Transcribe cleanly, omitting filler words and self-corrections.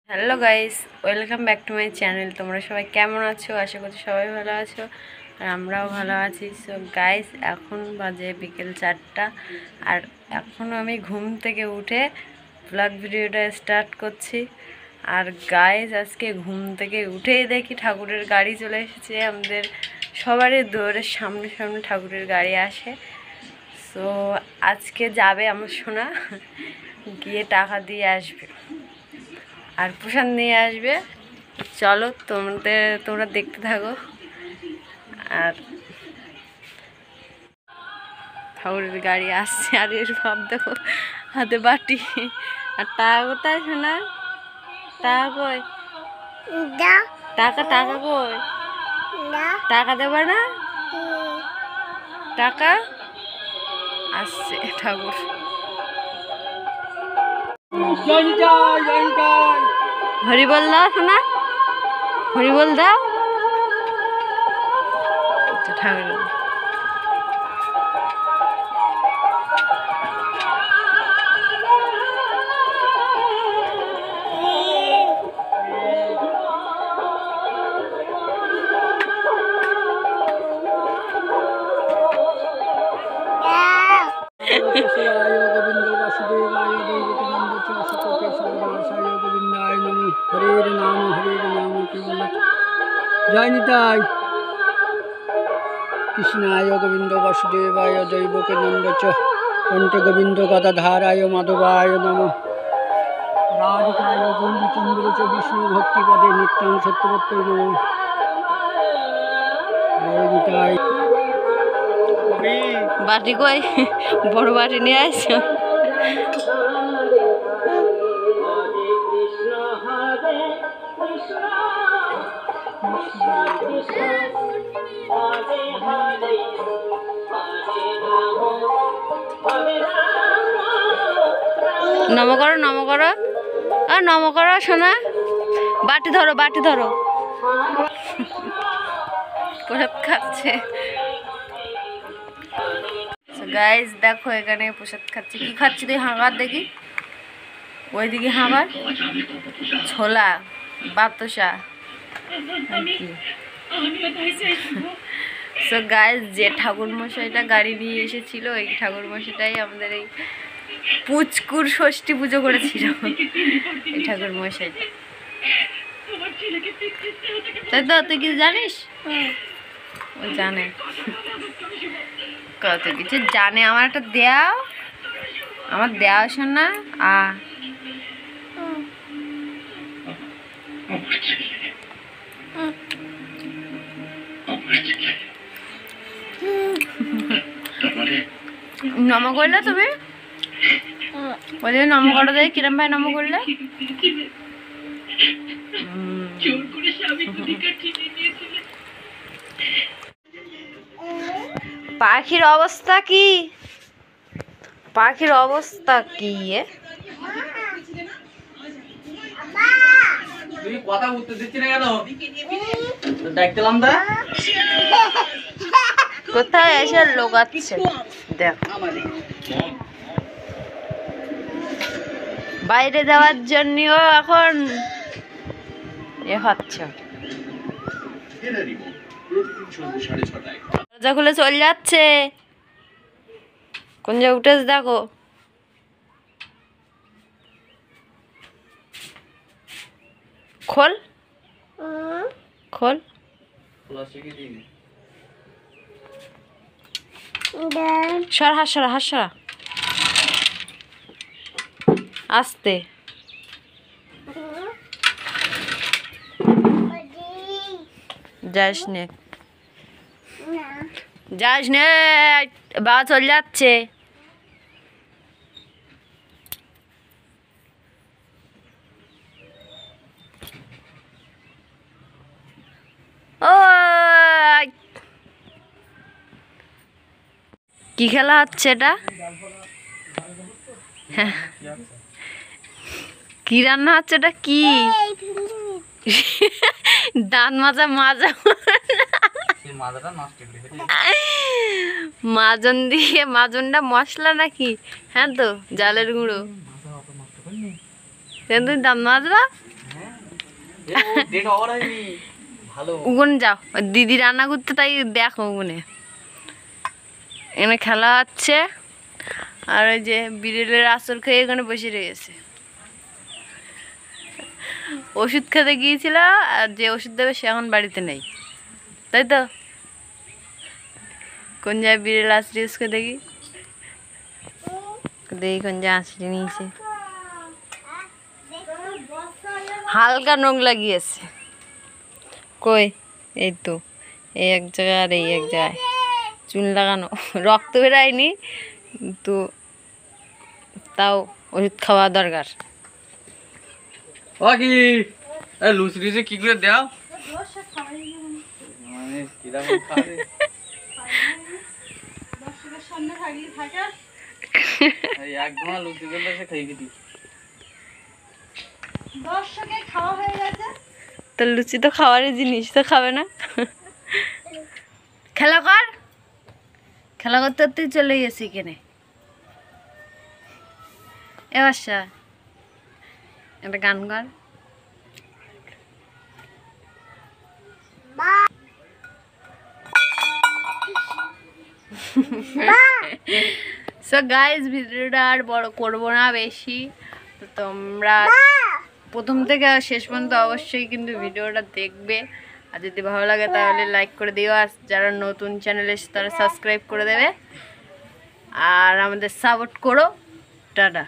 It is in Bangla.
Hello guys, welcome back to my channel. তোমরা সবাই কেমন আছো? আশা করছি সবাই ভালো আছো, আর আমরাও ভালো আছি। সো গাইস, এখন বাজে বিকেল 4টা, আর এখন আমি ঘুম থেকে উঠে ব্লগ ভিডিওটা স্টার্ট করছি। আর গাইস, আজকে ঘুম থেকে উঠেই দেখি ঠাকুরের গাড়ি চলে এসেছে। আমাদের সবারই দৌড়ের সামনে সামনে ঠাকুরের গাড়ি আসে। সো আজকে যাবে আমার সোনা, গিয়ে টাকা দিয়ে আসবে আর প্রসাদ নিয়ে আসবে। চলো তোমরা দেখতে থাকো। আর ঠাকুরের গাড়ি আসছে, আর এর ভাব দেখো, হাতে বাটি। আর টাকা কোথায় শোনা? টাকা কই? টাকা টাকা কই? টাকা দেবে না? টাকা আসছে ঠাকুর। হরি বল দাও শোনা, হরি বল দাও। ঠাকুর জয় নিতাই। কৃষ্ণায় গোবিন্দ বাসুদেবায় দৈবকে নন্দ চ কণ্ঠ গোবিন্দ গদাধারায় মাধবায় নম। রাধিকায় গৌরীচন্দ্র চ বিষ্ণু ভক্তিপদে নিত্যাং সত্যবত্তৈ নম। জয় নিতাই। বাটি কই? বড় বাটি নিয়ে আসছো? নম করো, নম করো, আর নম করো শোনা। বাটি ধরো, বাটি ধরো। প্রসাদ খাচ্ছে গাইস। দেখো এখানে প্রসাদ খাচ্ছে। কি খাচ্ছি তুই? হাঁবার দেখি, ওইদিকে হাঁবার। ছোলা, বাতাসা। সো গাইস, যে ঠাকুর মশাইটা গাড়ি নিয়ে এসেছিল, এই ঠাকুর মশাইটাই আমাদের এই পুচকুর ষষ্ঠী পুজো করেছিল। এই ঠাকুর মশাইটা, তাই তো? তুই কিছু জানিস? ও জানে, কত কিছু জানে। আমার একটা দেও, আমার দেওয়া শোনা। নম করলে তুমি? বলে নম করো দেয়, কিরম ভাই নম করলে? পাখির অবস্থা কি? পাখির অবস্থা কি? কথা উত্তর দিচ্ছি না কেন? ডাকতেলাম দা। কোথায় এসে লোকাচ্ছে দেখ। বাইরে যাওয়ার জন্যও এখন এ হচ্ছে। দরজা খুলে চলে যাচ্ছে। কোন জায়গায় উঠেছে দেখো। খোল খোল। সর, হাত সরা, হাত সরা, আস্তে। যাস নে, যাস নে, বাবা চলে যাচ্ছে। ও কি খেলা হচ্ছে এটা? কি রান্না হচ্ছে এটা? কি দাঁত মাজা মাজা মাজন দিয়ে, মাজনটা মশলা নাকি? হ্যাঁ তো, জালের গুঁড়ো। তুমি দাঁত মাজবা? উগুন যাও, ওই দিদি রান্না করতে, তাই দেখো উগুনে এখানে খেলা হচ্ছে। আর ওই যে বিড়েলের আসর খেয়ে এখানে বসে রয়েছে। ওষুধ খেতে গিয়েছিল, আর যে ওষুধ দেবে সে এখন বাড়িতে নেই, তাই তো? কোন জায়গায় বিড়েল আসছে उसको দেখি, দেখি কোন জায়গায় আসছে নিয়েছে। হালকা নখ লাগিয়েছে। কই? এই তো, এই এক জায়গায় আর এই এক জায়গায় চুন লাগানো। রক্ত বেরায়নি, কিন্তু তাও ওষুধ খাওয়া দরকার। ও কি লুচি টুচি কি করে দাও? মানে কিরকম খাবে? দর্শকের সামনে থাকলে থাকে এই একদম লুচি গুলো সে খাইয়ে দিই। দর্শকের খাওয়া হয়ে গেছে তো লুচি তো খাওয়ারই জিনিস, তো খাবে না? খেলা কর, খেলা করতে করতেই চলে গেছি কেনে। এ বাসা একটা গান কর। সো গাইস, ভিডিওটা আর বড় করবো না বেশি, তো তোমরা প্রথম থেকে শেষ পর্যন্ত অবশ্যই কিন্তু ভিডিওটা দেখবে। আর যদি ভালো লাগে তাহলে লাইক করে দিও, আর যারা নতুন চ্যানেলে তারা সাবস্ক্রাইব করে দেবে, আর আমাদের সাপোর্ট করো। টাটা।